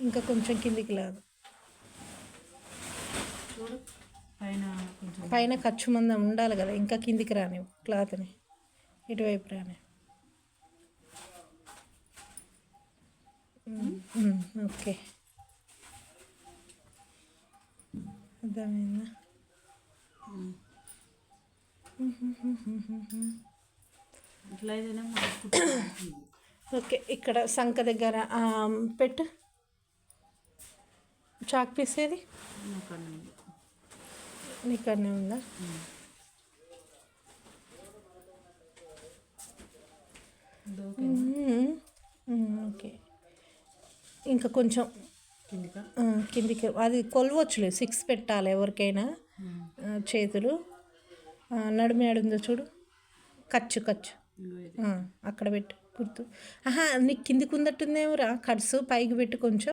ఇంకా కొంచెం కిందికి లాగు. చూడు పైన కొంచెం పైన ఖర్చు మందం ఉండాలి కదా, ఇంకా కిందికి రాని క్లాత్ని ఇటువైపు రాని. ఓకే, అర్థమైందా? ఇట్లా అయితేనే ఓకే, ఇక్కడ సంక దగ్గర పెట్టు చాక్ పీస్. ఏది నీకనే ఉందా? ఓకే, ఇంకా కొంచెం కిందికి. అది కొలవచ్చులే, 6 పెట్టాలి ఎవరికైనా. చేతులు నడుము ఆడుందో చూడు, ఖర్చు అక్కడ పెట్టు గుర్తు. నీకు కిందికి ఉందట్టుందేమోరా, ఖర్చు పైకి పెట్టు కొంచెం.